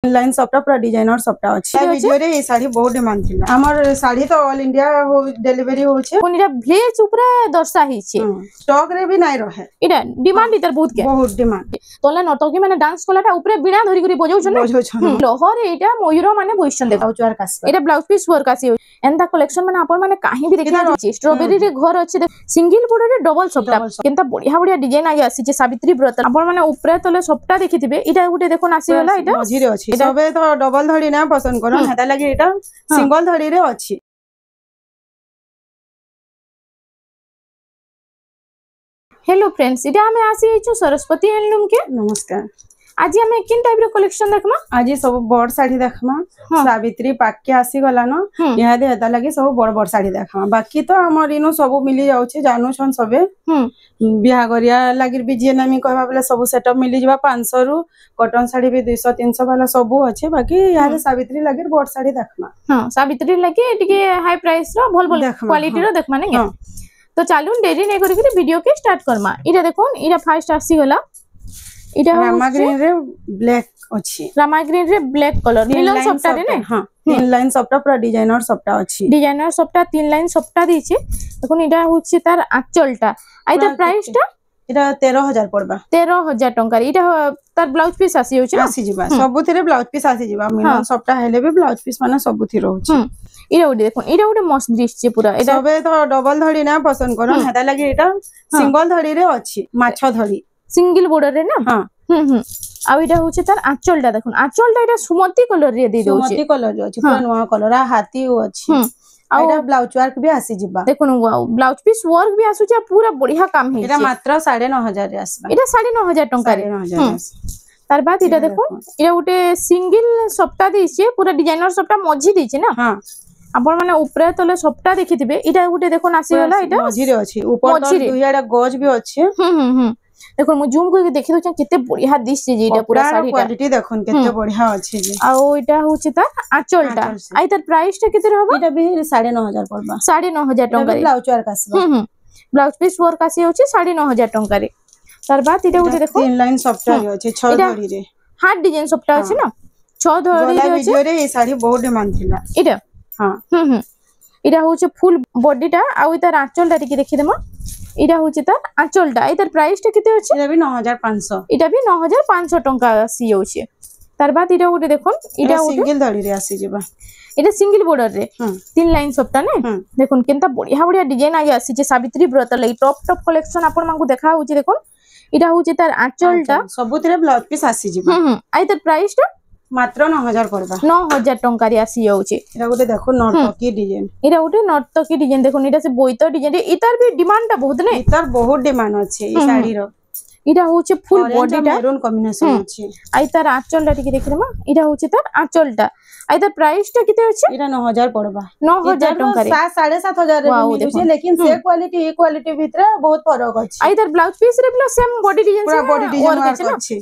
Line सबटा पूरा designer सबटा अछि वीडियो रे ए साड़ी बहुत डिमांड थिला हमर साड़ी तो ऑल इंडिया डिलीवरी होछे कोनिरा ब्लेज ऊपर दर्शा हिचे स्टॉक रे भी नाइ रहे इटा डिमांड इतर बहुत डिमांड तोला नर्तकी माने डांस कोलाटा ऊपर बिना धरि करी बजाउछन लोहर एटा मयूर माने बइसन देखा चुआर कास एटा ब्लाउज पीस वर्क आसी एंता कलेक्शन माने आपण माने काहे भी देखि रहछि स्ट्रॉबेरी रे घर अछि सिंगल बॉर्डर रे डबल सप्टा केनता बढ़िया बढ़िया डिजाइन आगे आसी जे सावित्री व्रत आपण माने ऊपर तले सप्टा देखिथिबे इटा गुटे देखोन आसी होला इटा मझी रे अछि सबे तो डबल धड़ी ना पसंद करन हेता लागि एटा सिंगल धड़ी रे अछि। हेलो फ्रेंड्स इटा हमें आसी छु सरस्वती हैंडलूम के नमस्कार। आज हमें किन टाइप रो कलेक्शन देखमा आज सब बड़ साड़ी देखमा सावित्री पाक के आसी गला न यहा दे हेता लागि सब बड़ बड़ साड़ी देखमा बाकी तो हमर इनो सब मिली जाउ छे जानू छन सबे बिहा गरिया लागि भी जे नामी कहबा बले सब सेटअप मिली जबा 500 रु कॉटन साड़ी भी 200 300 वाला सब अच्छे बाकी यहा सावित्री लागि बड़ साड़ी देखमा हां सावित्री लागि टिके हाई प्राइस रो भल भल क्वालिटी रो देखमा ने तो चालू देरी नै करी के वीडियो के स्टार्ट करमा इरा देखोन इरा फर्स्ट आसी गला इटा रामा ग्रीन रे ब्लैक अछि रामा ग्रीन रे ब्लैक कलर मिलन सबटा रे ने हां तीन लाइन सबटा पूरा डिजाइनर सबटा अछि डिजाइनर सबटा तीन लाइन सबटा दिछि देखोन इटा होछि तार आंचलटा आइता प्राइस टा इटा 13000 पड़बा 13000 टंका इटा तार ब्लाउज पीस आसी होछि आसी जिबा सबुथिरे ब्लाउज पीस आसी जिबा मिलन सबटा हेले भी ब्लाउज पीस माने सबुथि रहउछि इरा उडी देखोन इरा उडी मस्त दृश्य पूरा एटा सबे तो डबल धड़ी ना पसंद करन हेता लागि एटा सिंगल धड़ी रे अछि माछ धड़ी सिंगल बॉर्डर रे ना हां आ इटा होछि तार आंचलटा देखोन आंचलटा इटा सुमती कलर रे दे दोछि सुमती कलर रे अछि पूरा नवा कलर आ हाथी अछि एटा ब्लाउज वर्क भी आसी जिबा देखोन वाओ ब्लाउज पीस वर्क भी आसु छ पूरा बढ़िया काम हे एटा मात्र 9500 रे आसबा एटा 9500 टंका रे 9500 तार बाद इटा देखोन इटा उटे सिंगल सप्ता दिछे पूरा डिजाइनर सप्ता मझी दिछे ना हां आपण माने ऊपर तले सप्ता देखिथिबे इटा गुटे देखोन आसी होला इटा मझी रे अछि ऊपर तो दुइयाडा गज भी अछि देखो मु जूम करके देखि दो केते बढ़िया दिसছে যে এটা পুরা শাড়িটা क्वालिटी দেখুন কেতে बढ़िया अछि जे आ এটা হচ্ছে তার আঁচলটা আই তার প্রাইসটা কেতে হবে এটা भी 9500 পড়বা 9500 টাকা রে ব্লাউজ ওয়ার্ক আসবে ব্লাউজ পিস ওয়ার্ক আসি হচ্ছে 9500 টাকা রে তার বাদ এটা উঠে দেখো তিন লাইন সফটটা আছে 6 ধড়ি রে হার্ড ডিজাইন সফটটা আছে না 6 ধড়ি রে ভিডিও রে এই শাড়ি বহুত ডিমান্ড থিলা এটা হ্যাঁ এটা হচ্ছে ফুল বডিটা আর তার আঁচলটা টিকে দেখি দেমা এটা হচ্ছে তার আঁচলটা এটার প্রাইসটা কেতে হচ্ছে এটা भी 9500 এটা भी 9500 টাকা আসি যাচ্ছে তার বাদ এটা উঠে দেখুন এটা সিঙ্গেল ধড়ি রে আসি যাবা এটা সিঙ্গেল বর্ডর রে তিন লাইন সবটা না দেখুন কেনতা बढ़िया बढ़िया डिजाइन आगे आसी जे सावित्री व्रत लई टॉप टॉप कलेक्शन आपन मांगु देखा होची देखुन এটা হচ্ছে তার আঁচলটা সবুতিরে ব্লাউজ পিস আসি যাবা আই তার প্রাইসটা মাত্র 9000 পড়বা 9000 টাকা রে আসি যাচ্ছে এটা গোটে দেখো নর্তকি ডিজাইন এটা গোটে নর্তকি ডিজাইন দেখুন এটা সে বইতো ডিজাইন ইতার भी ডিমান্ডটা বহুত নে ইতার বহুত ডিমান্ড আছে এই শাড়ির এটা হচ্ছে ফুল বডিটা মেরুন কম্বিনেশন আছে আই তার আঁচলটা টিকে দেখিলাম এটা হচ্ছে তার আঁচলটা আই তার প্রাইসটা কিতে আছে এটা 9000 পড়বা 9000 টাকা রে 7500 রে মিলুছে लेकिन से क्वालिटी ए क्वालिटी ভিতরে বহুত ফরক আছে আই তার ব্লাউজ পিস রে প্লাস সেম বডি ডিজাইন পুরো বডি ডিজাইন আছে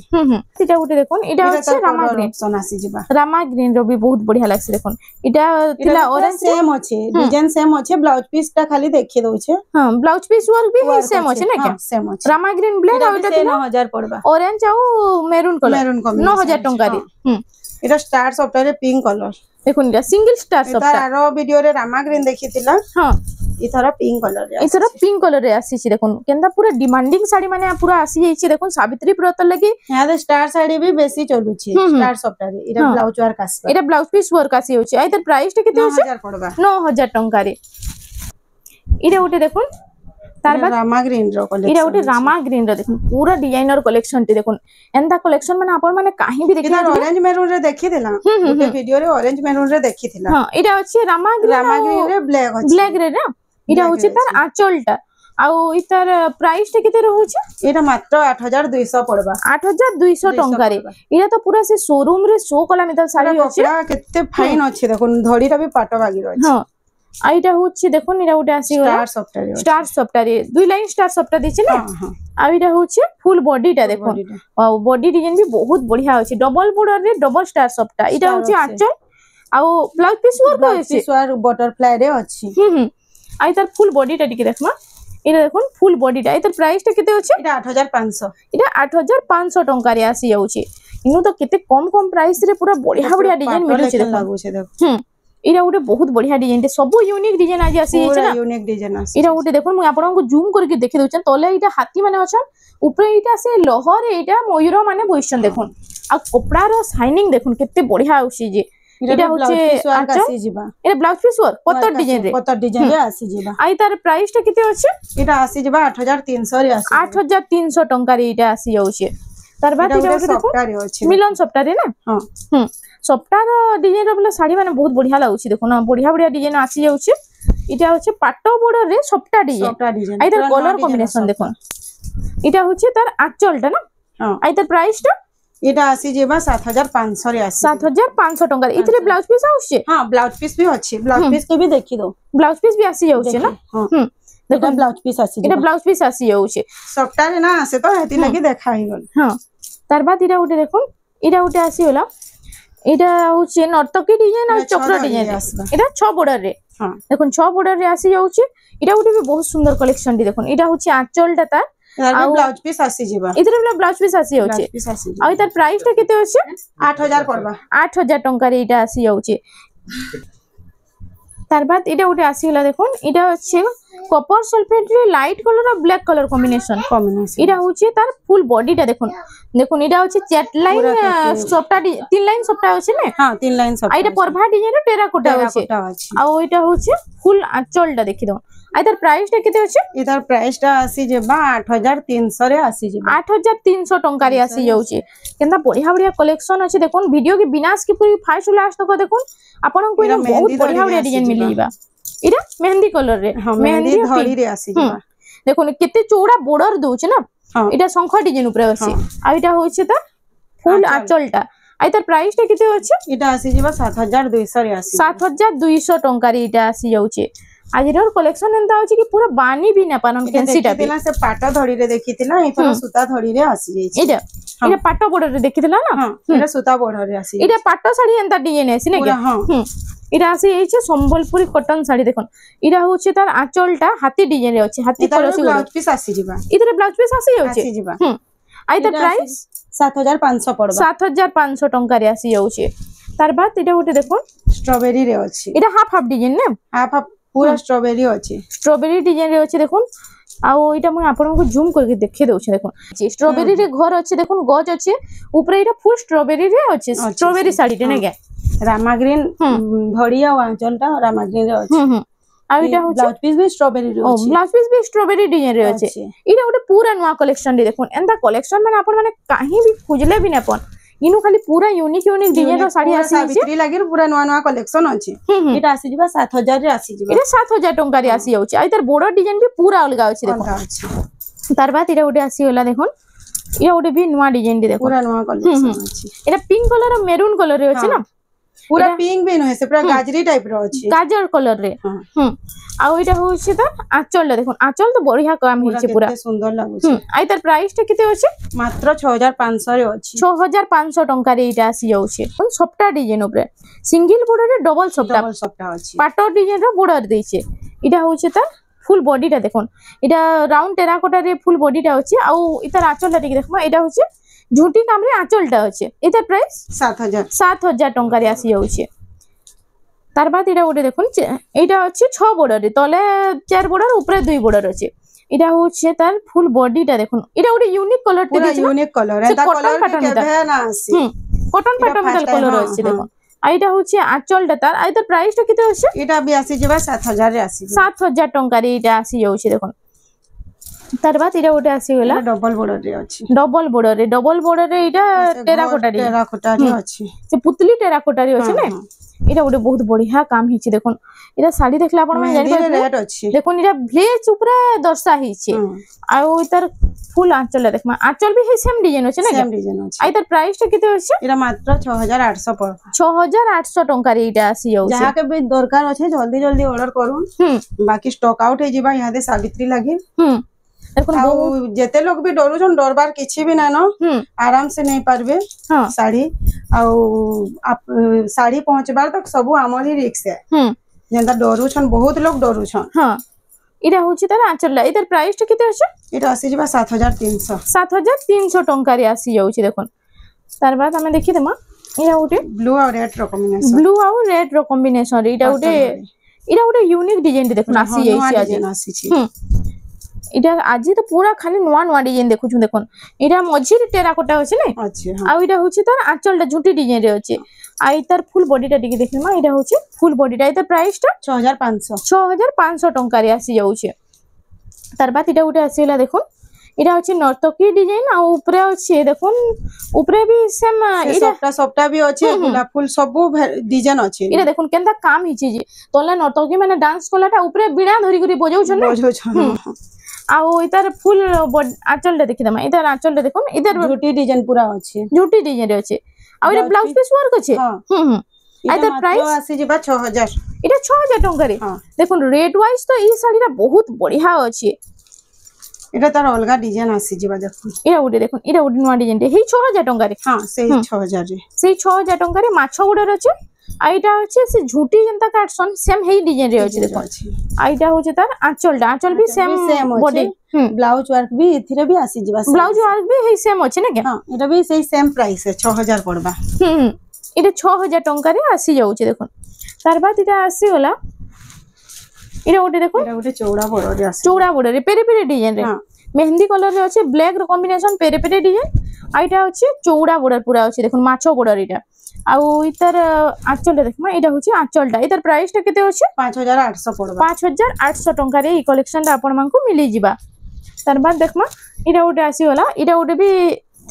এটা উঠে দেখুন এটা হচ্ছে রামা গ্রিন অপশন আসি jiba রামা গ্রিন র भी बहुत बढ़िया লাগছে দেখুন এটা তিলা অরেঞ্জ সেম আছে ডিজাইন সেম আছে ব্লাউজ পিসটা খালি দেখিয়ে দউছে हां ब्लाउज पीस वर्क भी सेम আছে না কি সেম আছে রামা গ্রিন ব্ল্যাক আর এটা 9000 পড়বা অরেঞ্জ আর মেরুন কলর 9000 টাকা রে এটা স্টার সফটওয়্যারে পিঙ্ক কলর দেখুন এটা সিঙ্গেল স্টার সফটওয়্যার তার আরো ভিডিও রে রামা গ্রিন দেখিতিলা हां इथरा पिंक कलर रे इथरा पिंक कलर रे आसी छि देखुन केनता पूरा डिमांडिंग साड़ी माने पूरा आसी जाई छि देखुन सावित्री व्रत लगी यहां दे स्टार साड़ी भी बेसी चलु छि स्टार सॉफ्टवेयर इरा ब्लाउज वर्क आसी एटा ब्लाउज पीस वर्क आसी होछि आइ तर प्राइस टे केते होछि 9000 पड़बा 9000 टंका रे इरा उठे देखुन तार बाद रामा ग्रीन रो कलेक्शन इरा उठे रामा ग्रीन रो देखुन पूरा डिजाइनर कलेक्शन टे देखुन एंता कलेक्शन माने आपन माने काहे भी देखि ऑरेंज मेरून रे देखि देला ओटे वीडियो रे ऑरेंज मेरून रे देखि थिला हां इरा अछि रामा ग्रीन रे ब्लैक अछि ब्लैक रे ना इरा होछि तार आंचलटा आउ इतार प्राइस टे केते रहउछि एटा मात्र 8200 पड़बा 8200 टंका रे इरा तो पूरा से शोरूम रे शो कला मिता साड़ी होछि केते फाइन अछि देखुन धड़ीटा भी पाटो बागी रहछि हां आइटा होछि देखुन इरा उटे आसी गला स्टार सॉफ्टवेयर दुई लाइन स्टार सॉफ्टवेयर दिछि ना हां आ इरा होछि फुल बॉडीटा देखुन वाओ बॉडी डिजाइन भी बहुत बढ़िया होछि डबल बॉर्डर रे डबल स्टार सॉफ्टवेयर इरा होछि आंचल आ ब्लाउज पीस वर्क होछि स्वर बटरफ्लाई रे अछि आई तार फुल बॉडीटा टिके देखमा এটা দেখুন ফুল বডিটা এটার প্রাইসটা কেতে আছে এটা 8500 এটা 8500 টঙ্কা রে আসি যাଉଛି इनु तो केते कम कम प्राइस रे पूरा बढ़िया बढ़िया डिजाइन मिलु छै लागो छै देखो इरा गोटे बहुत बढ़िया डिजाइन टे सब यूनिक डिजाइन आज आसी छै ना यूनिक डिजाइन आसी इरा गोटे देखो मु आपन को जूम करके देखि दउछन तले इटा हाथी माने अछन ऊपर इटा से लहर इटा मयूर माने बइछन देखोन आ कपड़ा रो शाइनिंग देखोन केते बढ़िया आउसी जे इटा होचे आसी जिबा इरा ब्लाउज पीस वर्क पत्तर डिजाइन रे आसी जिबा आई तार प्राइस टा केते अछि इटा आसी जिबा 8300 रे आसी 8300 टंका रे इटा आसी जाउछे तार बाद इटा देखो मिलन सप्ताह रे ना हां सप्ताह डिजाइन रो साड़ी माने बहुत बढ़िया लागुछि देखो ना बढ़िया बढ़िया डिजाइन आसी जाउछे इटा होचे पाटो बॉर्डर रे सप्ताह डिजाइन आई तार कलर कॉम्बिनेशन देखो इटा होचे तार आंचल टा ना हां आई तार प्राइस टा इटा आसी जेबा 7500 रे आसी 7500 टंका इतरे ब्लाउज पीस आउछे हां ब्लाउज पीस भी अछि ब्लाउज पीस के भी देखि दो ब्लाउज पीस भी आसी जाउछे ना देखो ब्लाउज पीस आसी इटा ब्लाउज पीस आसी जाउछे सप्ताह रे ना आसे तो हेति लागि देखा ही गल हां तार बाद इटा उठे देखो इटा उठे आसी होला इटा होचे नर्तकी डिजाइन और चक्र डिजाइन इटा 6 बॉर्डर रे हां देखो 6 बॉर्डर रे आसी जाउछे इटा उठे भी बहुत सुंदर कलेक्शन दी देखो इटा होचे आंचल टा तार ब्लाउज पीस आसी जेबा इतरे ब्लाउज पीस आसी जाउछे आ इतार प्राइस टा केते होचे 8000 पड़बा 8000 टंका रे इटा आसी जाउछे तार बाद इटा उठे आसी होला देखोन इटा होचे कॉपर सल्फेट रे लाइट कलर और ब्लैक कलर कॉम्बिनेशन इटा होचे तार फुल बॉडी टा देखोन देखोन इटा होचे चैट लाइन सप्ता 3 लाइन सप्ता होचे ने हां 3 लाइन सप्ता आइटा परभा डिजाइन रो टेराकोटा होचे आ इटा होचे फुल आंचल टा देखि दो आइतार प्राइस टा केते होचे इधर प्राइस टा आसी जेबा 8300 रे आसी जेबा 8300 टंका रे आसी जाउचे केनता बढ़िया बढ़िया कलेक्शन अछि देखोन वीडियो के बिनाश के पूरी फास्ट लास्ट तक देखोन आपन को बहुत बढ़िया बढ़िया डिजाइन मिली जीबा इरा मेहंदी कलर रे मेहंदी धड़ी रे आसी जेबा देखोन केते चौड़ा बॉर्डर दोछ ना इटा शंख डिजाइन ऊपर अछि आ इटा होचे त फुल आंचलटा आई तार प्राइस टा केते अछि इटा आसी जेबा 7200 रे आसी 7200 टंका रे इटा आसी जाउचे आज रो कलेक्शन एंता होची कि पूरा बानी भी ना पानन कैंसी टा बिना से पाटा धड़ी रे देखितिला इफर सुता धड़ी रे आसी जाई इटा पाटो बॉर्डर रे देखितिला ना इटा सुता बॉर्डर रे आसी इटा पाटो साड़ी एंता डिजाइन आसी ने के इटा आसी एछे संबलपुरी कॉटन साड़ी देखन इटा होचे तार आंचलटा हाथी डिजाइन रे अछि हाथी कलर ब्लाउज पीस आसी जिबा इतरे ब्लाउज पीस आसी जाउचे आई तार प्राइस 7500 पड़बा 7500 टंका रे आसी जाउचे तार बाद इटा उठे देखो स्ट्रॉबेरी रे अछि इटा हाफ डिजाइन ने हाफ पूरा स्ट्रॉबेरी अछि स्ट्रॉबेरी डिजाइन रे अछि देखो आउ इटा मैं आपन को जूम करके देखे दउछ देखो स्ट्रॉबेरी रे घर अछि देखो गज अछि ऊपर इटा फुल स्ट्रॉबेरी रे अछि स्ट्रॉबेरी साड़ी टे ने के रामा ग्रीन धड़िया आंचलटा रामा ग्रीन रे अछि आ इटा हो ब्लाउज पीस भी स्ट्रॉबेरी रे अछि ब्लाउज पीस भी स्ट्रॉबेरी डिजाइन रे अछि इटा गोटे पूरा नवा कलेक्शन रे देखो एंदा कलेक्शन माने आपन माने काहे भी खुजले भी न अपन इनु खाली पूरा यूनिक यूनिक डिजाइन रो साड़ी आसी सावित्री लागि पूरा नवा नवा कलेक्शन अछि इटा आसी जिबा 7000 रे आसी जिबा इटा 7000 टंका रे आसी जाउची आई तार बॉर्डर डिजाइन भी पूरा अलगा अछि देखो तार बाद इटा गोटे आसी होला देखोन इटा गोटे भी नवा डिजाइन रे देखो पूरा नवा कलेक्शन अछि इटा पिंक कलर और मेरून कलर रे अछि ना पूरा पिंक भी नहे से पूरा गाजरी टाइप रो अछि गाजर कलर रे आ ओइटा होछि त आंचल देखो आंचल तो बढ़िया काम हिचे पूरा सुंदर लागुछि आई तार प्राइस टा केते अछि मात्र 6500 रे अछि 6500 टंका रे इटा आसी जाउछि सप्ता डिजाइन ऊपर सिंगल बॉर्डर रे डबल सप्ता अछि पाटो डिजाइन रो बॉर्डर दैछे इटा होछि त फुल बॉडी टा देखोन इटा राउंड टेराकोटा रे फुल बॉडी टा अछि आ इतार आंचल टा देखमा इटा होछि झूठी काम रे आंचल टा अछि इतार प्राइस 7000 टंका रे आसी जाउछि तार बाद इटा गोटे देखुन एटा अछि 6 बॉर्डर रे तले 4 बॉर्डर ऊपर 2 बॉर्डर अछि इटा होछि तार फुल बॉडी टा देखुन इटा गोटे यूनिक कलर टे पूरा यूनिक कलर है ता कलर के केबे ना आसी कॉटन पैटर्न कलर अछि देखो आइटा होछि आंचल टा तार आइता प्राइस टा केते अछि इटा भी आसी जेबा 7000 रे आसी 7000 टंका रे इटा आसी जाउछि देखो तार बाद इटा गोटे आसी गेला डबल बॉर्डर रे अछि डबल बॉर्डर रे इटा टेराकोटा रे अछि से पुतली टेराकोटा रे अछि ने इटा गोटे बहुत बढ़िया काम हिची देखोन इटा साड़ी देखला आपण में जानि रेट अछि देखोन इटा ब्लेज ऊपर दर्शा हिची आ इतार फुल आंचल देखमा आंचल भी हे सेम डिजाइन अछि ना सेम डिजाइन अछि आ इतार प्राइस टा केते अछि इटा मात्र 6800 पर 6800 टंका रे इटा आसी जाउ जहा के भी दरकार अछि जल्दी जल्दी ऑर्डर करू बाकी स्टॉक आउट हे जिबा यहां दे सावित्री लागि जेते लोग भी डरू छन डरबार किछि भी ना न आराम से नहीं पारबे साड़ी साड़ी पहुंचबार तक सब हमर ही रिक्स है जेंदा डरू छन बहुत लोग डरू छन हां इरा होछि तार आंचल इधर प्राइस टा केते अछि इटा आसी जिबा 7300 टंका रे आसी जाउछि देखोन तार बाद हमें देखि देमा इरा उटे ब्लू और रेड रो कॉम्बिनेशन ब्लू और रेड रो कॉम्बिनेशन इटा उटे यूनिक डिजाइन देखुन आसी जाइछि आज इटा आज तो पूरा खाली नुआ नुआ डिजाइन देखु छु देखुन इटा मझी टेराकोटा अछि नै अच्छा आ इटा होछि तार आंचल झुंटी डिजाइन रे अछि आ इतार फुल बॉडी टा टिके देखिमा इटा होछि फुल बॉडी टा इतार प्राइस टा 6500 टंका रे आसी जाउछि तार बाद इटा उटे आसीला देखुन इटा अछि नर्तकी डिजाइन आ ऊपरे अछि देखुन ऊपरे भी सेम इटा सबटा भी अछि गुलाब फूल सब डिजाइन अछि इटा देखुन केनता काम हिछि जे तोला नर्तकी माने डांस कोलाटा ऊपरे बिना धरि करी बजाउ छन आ इतार फुल आंचल देखि दमा इतार आंचल देखुन इधर झूठी डिजाइन पूरा अछि झूठी डिजाइन रे अछि आ इधर ब्लाउज पीस वर्क अछि इधर प्राइस आसी जिबा 6000 इटा 6000 टंका रे देखुन रेट वाइज तो ई साड़ी रा बहुत बढ़िया अछि इटा तार अलगा डिजाइन आसी जिबा देखुन इटा उडे नुआ डिजाइन रे हे 6000 टंका रे हां सेही 6000 रे सेही 6000 टंका रे माछो गुडर अछि आइटा अछि से झूठी जनता काटसन सेम हे डिजाइन रे अछि देखो आइटा होछि तार आंचल भी सेम बॉडी ब्लाउज वर्क भी इथिरे भी आसी जिबा ब्लाउज वर्क भी हे सेम अछि ना के हां इटा भी सेही सेम प्राइस है 6000 पड़बा इटा 6000 टंका रे आसी जाउछि देखो तार बाद इटा आसी होला इटा उटे देखो इटा उटे चौड़ा बॉर्डर रे पेरे पेरे डिजाइन रे मेहंदी कलर रे अछि ब्लैक रो कॉम्बिनेशन पेरे पेरे डिजाइन आइटा अछि चौड़ा बॉर्डर पूरा अछि देखो माछो बॉर्डर इटा आउ इतर आंचल देखमा इटा होछि आंचलटा इतर प्राइस टा केते होछि 5800 पड़बा 5800 टंका रे ई कलेक्शन टा आपण मानकु मिली जिबा तार बाद देखमा इटा उटे आसी होला इटा उटे भी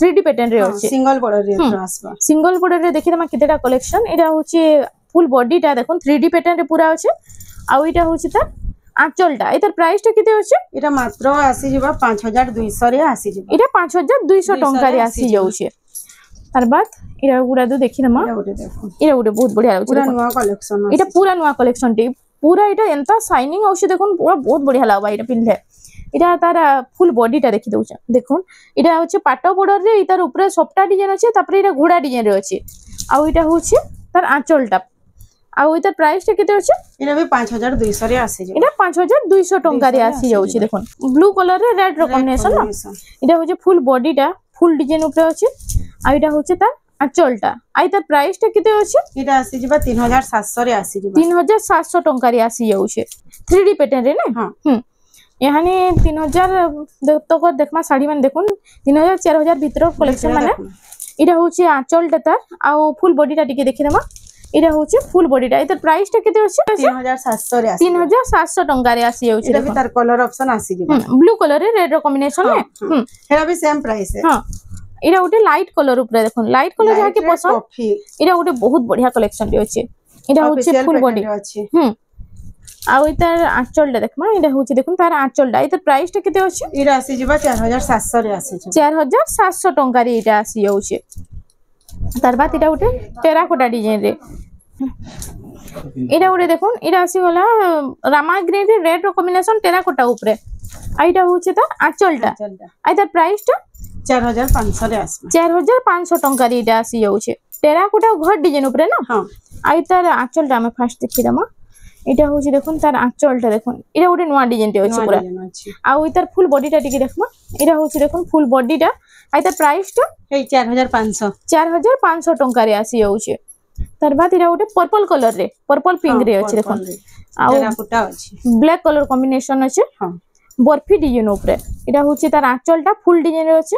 3D पैटर्न रे होछि सिंगल बॉर्डर रे आसबा सिंगल बॉर्डर रे देखि दमा केतेटा कलेक्शन इटा होछि फुल बॉडी टा देखुन 3D पैटर्न रे पूरा होछि आउ इटा होछि त आंचलटा इतर प्राइस टा केते होछि इटा मात्र आसी जिबा 5200 रे आसी जिबा इटा 5200 टंका रे आसी जाउछि तार बाद इरा गुडा दो देखि दमा इरा गुडे बहुत बढ़िया लाଗୁଛି पूरा नवा कलेक्शन इटा पूरा नवा कलेक्शन टी पूरा इटा एंता शाइनिंग औछि देखुन पूरा बहुत बढ़िया लागबा इटा पिनले इटा तार फुल बॉडी टा देखि दउछ देखुन इटा होछि पाटो बॉर्डर रे इतार ऊपर सफ्टा डिजाइन अछि तापर इटा घोड़ा डिजाइन रे अछि आ इटा होछि तार आंचलटा आ इतार प्राइस टा केते अछि इना भी 5200 रे आसी जे इटा 5200 टंका रे आसी जाउछि देखुन ब्लू कलर रे रेड रो कॉम्बिनेशन ना इटा होछि फुल बॉडी टा फुल डिजाइन ऊपर अछि आ इटा होछि तार आंचलटा आई तार प्राइस टा केते अछि इटा आसी जिबा 3700 रे आसी जिबा 3700 टंका रे आसी जाउछि 3D पैटर्न रे ना हां यानी 3000 तक देखमा साड़ी मन देखुन 3000 4000 भीतर कलेक्शन माने इटा होछि आंचलटा तार आ फुल बॉडी टा टिके देखि देमा इटा होछि फुल बॉडी टा इतर प्राइस टा केते अछि 3700 रे आसी 3700 टंका रे आसी जाउछि इटा भी तार कलर ऑप्शन आसी जिबा ब्लू कलर रे रेड रो कॉम्बिनेशन में हेरा भी सेम प्राइस है हां इरा उटे लाइट कलर ऊपर देखुन लाइट कलर जहा के पसंद इरा उटे बहुत बढ़िया कलेक्शन रे अछि इरा होछि फुल बॉडी आ इतर आंचलटा देखमा इरा होछि देखुन तार आंचलटा इतर प्राइस टा केते अछि इरा आसी जिबा 4700 रे आसी 4700 टंका रे इटा आसी जाउछि तार बाद इटा उटे टेराकोटा डिजाइन रे इरा उटे देखुन इरा आसी होला रामा ग्रीन रे रेड रो कॉम्बिनेशन टेराकोटा ऊपर आइटा होछि तार आंचलटा आ इतर प्राइस टा 4500 रे आसी 4500 टंका रे इटा आसी जाउछि टेराकोटा घर डिजाइन ऊपर ना हां आई तार आंचलटा हम फर्स्ट देखि दमा इटा होछि देखुन तार आंचलटा देखुन इरा उटे नवा डिजाइन टे अछि पूरा आ इतर फुल बॉडी टा टिके देखमा इरा होछि देखुन फुल बॉडी टा आई तार प्राइस टा 4500 टंका रे आसी जाउछि तार बाद इरा उटे पर्पल कलर रे पर्पल पिंक रे अछि देखुन आ टेराकोटा अछि ब्लैक कलर कॉम्बिनेशन अछि हां बर्फी डिजाइन ऊपर इटा होछि तार आंचलटा फुल डिजाइन रे अछि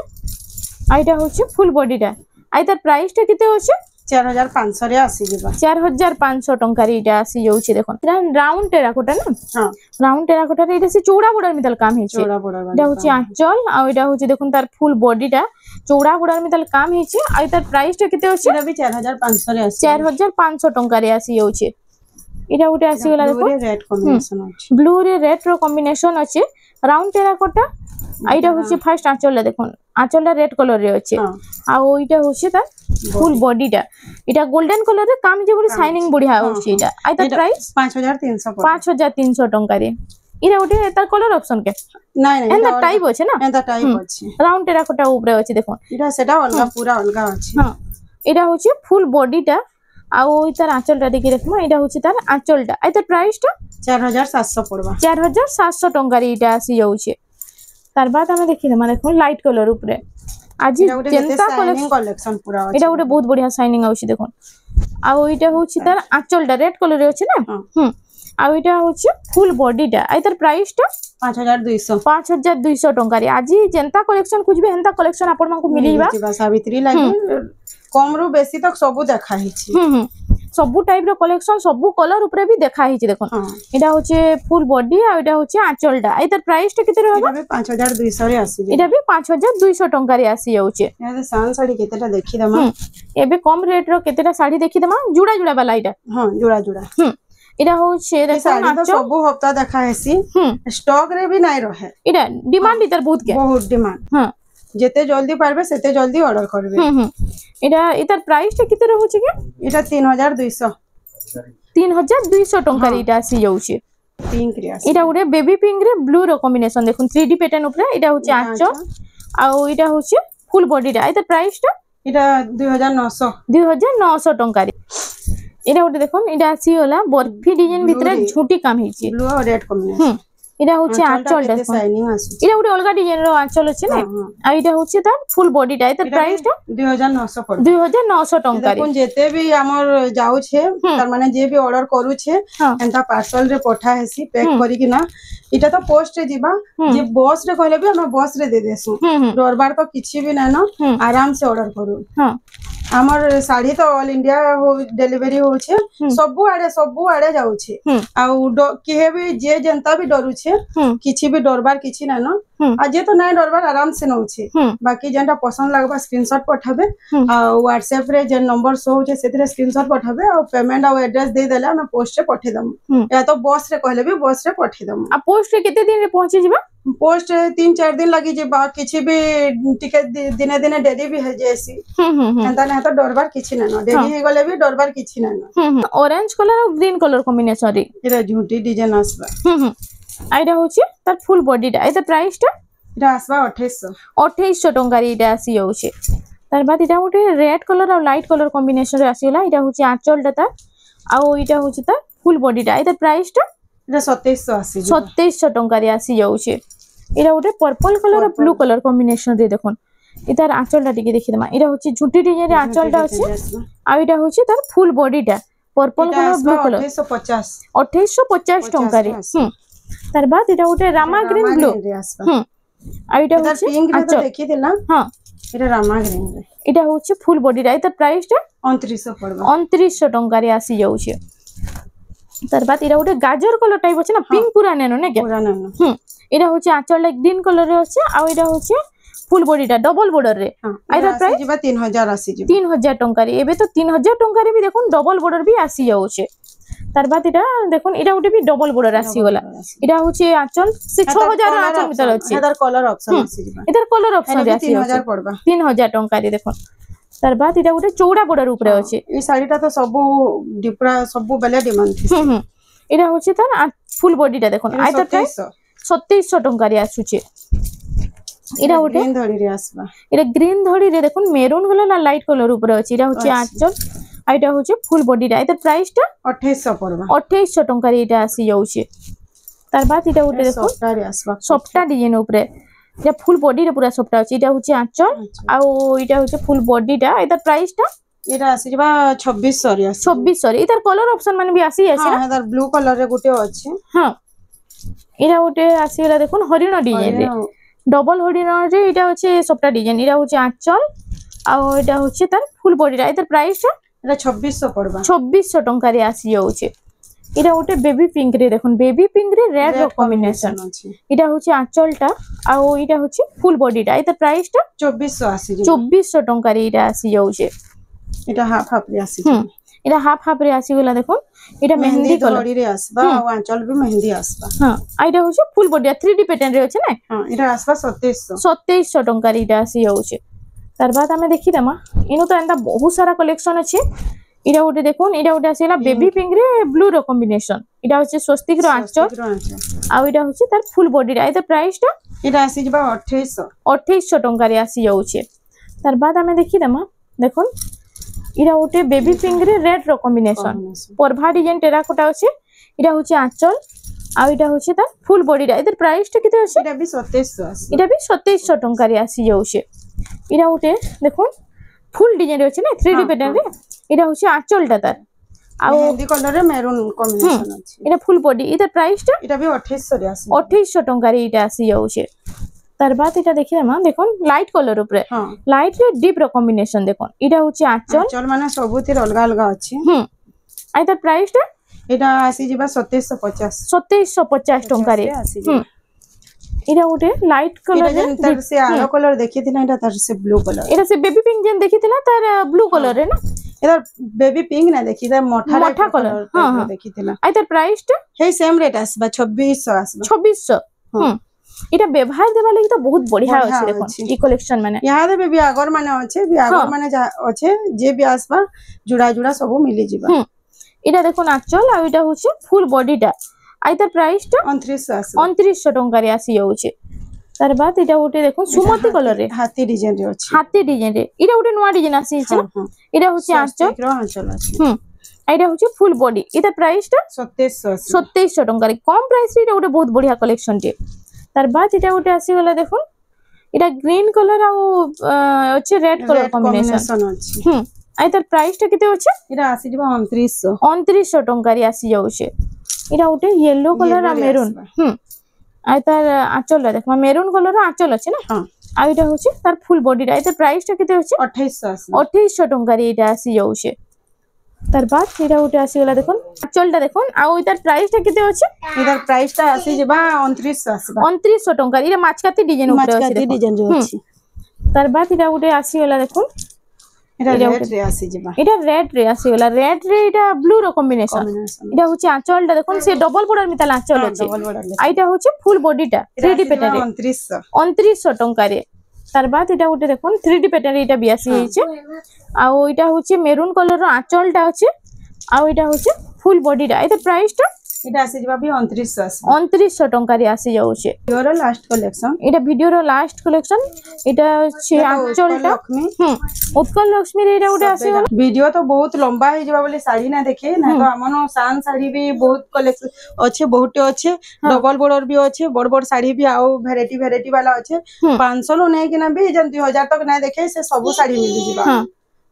आइटा होछि फुल बॉडी टा आई तार प्राइस टा केते अछि 4500 रे आसी जिबा 4500 टंका रे इटा आसी जाउछि देखो राउंड टेराकोटा ना हां राउंड टेराकोटा रे इटा से चौड़ा बॉर्डर मितल काम हिचे चौड़ा बॉर्डर इटा होछि आंचल आ इटा होछि देखुन तार फुल बॉडी टा चौड़ा बॉर्डर मितल काम हिचे आ तार प्राइस टा केते अछि इटा भी 4500 रे आसी 4500 टंका रे आसी जाउछि इटा उटे आसी गेला देखो रेड कॉम्बिनेशन अछि ब्लू रे रेड रो कॉम्बिनेशन अछि राउंड टेराकोटा आइटा होछि फर्स्ट आंचल देखुन आंचलटा रेड कलर रे अछि आ ओइटा होछि ता फुल बॉडी टा इटा गोल्डन कलर रे काम जे बडी शाइनिंग बढ़िया होछि इटा आई ता प्राइस 5300 टंका रे इरा ओटे तार कलर ऑप्शन के नाही नाही एंदा टाइप अछि ना एंदा टाइप अछि राउंड टेराकोटा ऊपर अछि देखो इटा सेटा अलगा पूरा अलगा अछि हां इटा होछि फुल बॉडी टा आ ओइ तार आंचलटा देखि देखमा इटा होछि तार आंचलटा आई तार प्राइस टा 4700 पड़बा 4700 टंका रे इटा आसी जाउछि तार बाद हमें देखि देमा देखो लाइट कलर ऊपर आज जेंता कलेक्शन पूरा एटा गोटे बहुत बढ़िया शाइनिंग आउची देखो आ एटा होची तार आंचलटा रेड कलर रे अछि ना आ एटा होची फुल बॉडीटा आ तार प्राइस टा 5200 टंका रे आज जेंता कलेक्शन खोजबे हेंता कलेक्शन आपन मानको मिलिबा सावित्री लागि कम रु बेसी तक सब देखा हिची सबु टाइप रो कलेक्शन सबु कलर ऊपर भी देखा हिची देखो एटा होचे फुल बॉडी आ एटा होचे आंचलटा आ तार प्राइस टा केते रहबा 5200 रे आसी एटा भी 5200 टंका रे आसी जाउचे या सान साड़ी केतेटा देखि दमा एबे कम रेट रो केतेटा साड़ी देखि दमा जुड़ा जुड़ा वाला एटा हां जुड़ा जुड़ा एटा होचे देखो तो सब हफ्ता देखा हेसी स्टॉक रे भी नाही रहे एटा डिमांड इधर बहुत डिमांड हां जेते जल्दी पारबे सेते जल्दी ऑर्डर करबे एटा इधर प्राइस टा केते रहउचे के एटा 3200 टंका रे एटा आसी जाउचे पिंक रे आसी एटा उडे बेबी पिंक रे ब्लू रो कॉम्बिनेशन देखुन 3D पैटर्न ऊपर एटा होचे आंचल आ एटा होचे फुल बॉडी टा एटा प्राइस टा एटा 2900 टंका रे एटा उडे देखुन एटा आसी होला बर्फी डिजाइन भितरे झूटी काम हिची ब्लू और रेड कॉम्बिनेशन एटा होचे आंचल टा शाइनिंग आसी एटा उडे अलगा डिजाइन रो आंचल अछि ना आ एटा होचे तार फुल बॉडी टा एटा प्राइस टा 2900 पड़ 2900 टंका रे देखुन जेते भी हमर जाउ छे तार माने जे भी ऑर्डर करू छे एंता पार्सल रे पठा हेसी पैक करी कि ना इटा तो पोस्ट रे दिबा जे बस रे कहले भी हम बस रे दे देसु डरबार तो किछि भी ना न आराम से ऑर्डर करू हां हमर साड़ी तो ऑल इंडिया डिलीवरी हो छे सबु आड़े जाउ छे आ केहे भी जे जनता भी डरू छे किछि भी डरबार किछि ना न आ जे तो नाही डरबार आराम से नउ छे बाकी जेंटा पसंद लागबा स्क्रीनशॉट पठाबे आ WhatsApp रे जे नंबर शो हो छे सेतरे स्क्रीनशॉट पठाबे आ पेमेंट आ एड्रेस दे देला हम पोस्ट रे पठे दम या तो बस रे कहले भी बस रे पठे दम आ पोस्ट रे केते दिन रे पहुंची जिबा पोस्ट 3-4 दिन लगी जेबा किछि भी टिकट दिने दिने डेली भी हे जेसी एंता ना तो डरबार किछि ना न डेली हे गले भी डरबार किछि ना न ऑरेंज कलर और ग्रीन कलर कॉम्बिनेशन रे एरा झूठी डिजाइन आसबा आइडा होची तार फुल बॉडी टा एता प्राइस टा एटा आसबा 2800 टंका रे एटा आसी जाउछे तार बाद एटा गोटे रेड कलर और लाइट कलर कॉम्बिनेशन रे आसीला एटा होची आंचल टा आ एटा होची तार फुल बॉडी टा एता प्राइस टा 2700 टंका रे आसी जाउछे एटा गोटे पर्पल कलर और ब्लू कलर कॉम्बिनेशन रे देखोन इतार आंचल टा टिके देखि दमा एटा होची झुटी डिजाइन रे आंचल टा अछि आ एटा होची तार फुल बॉडी टा पर्पल कलर ब्लू कलर 2850 टंका रे तार बाद एटा गोटे रामा ग्रीन ब्लू आ एटा होची पिंक रे तो देखि देला हां एटा रामा ग्रीन रे एटा होची फुल बॉडी टा एता प्राइस टा 2900 पड़बा 2900 टंका रे आसी जाउछे तार बाद एटा गोटे गाजर कलर टाइप अछि ना पिंक पूरा नेनो ने के पूरा नेनो एटा होची आंचल लाइक ग्रीन कलर रे अछि आ एटा होची फुल बॉडी टा डबल बॉर्डर रे आइदा प्राइस जिबा 3000 आसी जिबा 3000 टंका रे एबे तो 3000 टंका रे भी देखुन डबल बॉर्डर भी आसी जाउछे तार बाद एटा देखुन एटा गोटे भी डबल बॉर्डर आसी गला एटा होची आंचल से 6000 आंचल भीतर अछि एदार कलर ऑप्शन आसी जिबा एदार कलर ऑप्शन रे आसी 3000 पड़बा 3000 टंका रे देखुन तार बाद एटा गोटे चौड़ा बॉर्डर ऊपर अछि ई साड़ीटा तो सबु डिपरा सबु बेले डिमांड थी एटा होची तार फुल बॉडी टा देखुन आइदा प्राइस 2700 टंका रे आछुचे एटा गोटे ग्रीन धड़ी रे आसबा एटा ग्रीन धड़ी रे देखुन मेरून कलर ना लाइट कलर ऊपर अछि एटा होची आंचल आइटा होची फुल बॉडी टा एटा प्राइस टा 2800 पड़बा 2800 टंका रे एटा आसी जाउचे तार बाद एटा गोटे देखो सॉफ्टा रे आसबा सॉफ्टा डिजाइन ऊपर एटा फुल बॉडी रे पूरा सॉफ्टा अछि एटा होची आंचल आ एटा होची फुल बॉडी टा एटा प्राइस टा एटा आसी जबा 2600 रे 2600 रे एटार कलर ऑप्शन माने भी आसी अछि हां एटार ब्लू कलर रे गुटे अछि हां एटा गोटे आसी गला देखुन हरिण डिजाइन रे डबल हरिण रे एटा होची सॉफ्टा डिजाइन एटा होची आंचल आ एटा होची तार फुल बॉडी रा एटार प्राइस टा एटा 2600 पड़बा 2600 टंका रे आसी जाउचे एटा गोटे बेबी पिंक रे देखुन बेबी पिंक रे रेड रो कॉम्बिनेशन अछि एटा होची आंचल टा आ एटा होची फुल बॉडी टा एटार प्राइस टा 2400 आसी 2400 टंका रे एटा आसी जाउचे एटा हाफ रे आसी एटा हाफ रे आसी गला देखुन एटा मेहंदी कलर रे आसबा आ आंचल भी मेहंदी आसबा हां एटा होची फुल बॉडी 3D पैटर्न रे अछि ना हां एटा आसबा 2700 टंका रे एटा आसी जाउचे तार बाद हमें देखि दमा इनो तो एंदा बहुत सारा कलेक्शन अछि एटा गोटे देखुन एटा गोटे आसीला बेबी पिंक रे ब्लू रो कॉम्बिनेशन एटा होची स्वस्तिक रो आंचल आ एटा होची तार फुल बॉडी रा एटा प्राइस टा एटा आसी जबा 2800 टंका रे आसी जाउचे तार बाद हमें देखि दमा देखुन एटा गोटे बेबी पिंक रे रेड रो कॉम्बिनेशन परभा डिजाइन टेराकोटा अछि एटा होची आंचल आ एटा होची तार फुल बॉडी रा एटा प्राइस टा केते अछि एटा भी 2700 आसी एटा भी 2700 टंका रे आसी जाउचे इरा उठे देखो फुल डिजाइन अछि ना 3D पैटर्न रे इरा होछि आंचलटा तार आ मेहंदी कलर रे मेरून कॉम्बिनेशन अछि इरा फुल बॉडी इधर प्राइस टा इटा भी 2800 रे आसी 2800 टंका रे इटा आसी जाउछे तार बाद इटा देखिए मां देखो लाइट कलर ऊपर लाइट रे डीप रो कॉम्बिनेशन देखो इटा होछि आंचल माने सबुतिर अलगा अलगा अछि आ इधर प्राइस टा इटा आसी जिबा 2750 टंका रे इरा उठे लाइट कलर रे तार से आरो कलर देखिथिना इटा तार से ब्लू कलर इरा से बेबी पिंक जेन देखिथिना तार ब्लू कलर रे ना इधर बेबी पिंक ना देखिदा मोठा कलर हां देखिथिना आ इधर प्राइस टा हे सेम रेट आसबा 2600 आसबा 2600 इटा व्यवहार देबा लागि तो बहुत बढ़िया अछि देखो ई कलेक्शन माने यहाँ दे बेबी आगर माने अछि बियागर माने अछि जे भी आसबा जुड़ा जुड़ा सब मिली जिबा इटा देखो नाचल आ इटा होछि फुल बॉडीटा आ इधर प्राइस टा 2900 टंका रे आसी जाउछे तार बाद इटा उठे देखो सुमती कलर रे हाथी डिजाइन रे अछि हाथी डिजाइन रे इटा उठे नवा डिजाइन आसी छै इटा होछि आंचल अछि एटा होछि फुल बॉडी इधर प्राइस टा 2700 टंका रे कम प्राइस रे इटा उठे बहुत बढ़िया कलेक्शन टे तार बाद इटा उठे आसी गला देखो इटा ग्रीन कलर आ अछि रेड कलर कॉम्बिनेशन अछि आ इधर प्राइस टा केते अछि इटा आसी जबा 2900 टंका रे आसी जाउछे इटा उठे येलो कलर आ मेरून आ तार आंचल देखमा मेरून कलर आंचल अछि ना आ इटा होछि तार फुल बॉडी रा इधर प्राइस टा केते अछि 2800 टंका रे इटा आसी जाउछे तार बाद इटा उठे आसी गला देखन आंचलटा देखन आ इधर प्राइस टा केते अछि इधर प्राइस टा आसी जेबा 2900 आसीबा 2900 टंका इरा माचकाती डिजाइन ऊपर अछि माचकाती डिजाइन जो अछि तार बाद इटा उठे आसी गला देखन इटा रेड रे आसी जेबा इटा रेड रे आसी गला रेड रे इटा ब्लू रो कॉम्बिनेशन इटा होछि आंचलटा देखन से डबल बॉर्डर मिता आंचल अछि आ इटा होछि फुल बॉडीटा 3D पैटर्न 2900 टंका रे तार बाद इटा उठे देखन 3D पैटर्न इटा भी आसी हिचे आ इटा होछि मेरून कलर रो आंचलटा अछि आ इटा होछि फुल बॉडीटा इटा प्राइस टा इटा आसी जबा भी 2900 टंका रे आसी जाउछे वीडियो रो लास्ट कलेक्शन इटा वीडियो रो लास्ट कलेक्शन इटा छै आंचलटा उत्कल लक्ष्मी रे इटा उठे आसी वीडियो तो बहुत लंबा हे जबा बोले साड़ी ना देखे ना तो हमनो सान साड़ी भी बहुत कलेक्शन अच्छे बहुत अच्छे डबल बॉर्डर भी अच्छे बड़ बड़ साड़ी भी आउ वेराइटी वाला अच्छे 500 लो नै कि ना भी जन 2000 तक ना देखे से सब साड़ी मिली जिबा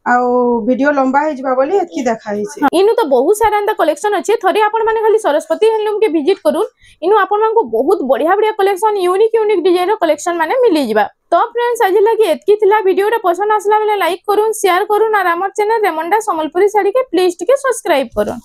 आउ वीडियो लंबा हे जिबा बोले एतकी देखा हे छै इनु तो बहुत सारा अंदा कलेक्शन अछि थरे आपण माने खाली सरस्वती हैंडलूम के विजिट करूं इनु आपण मान को बहुत बढ़िया कलेक्शन यूनिक डिजाइन रो कलेक्शन माने मिली जिबा तो फ्रेंड्स आज लगी एतकी थिला वीडियो रे पसंद आसला बेले लाइक करूं शेयर करूं और हमर चैनल रेमंडा संबलपुरी साड़ी के प्लीज टिके सब्सक्राइब करूं।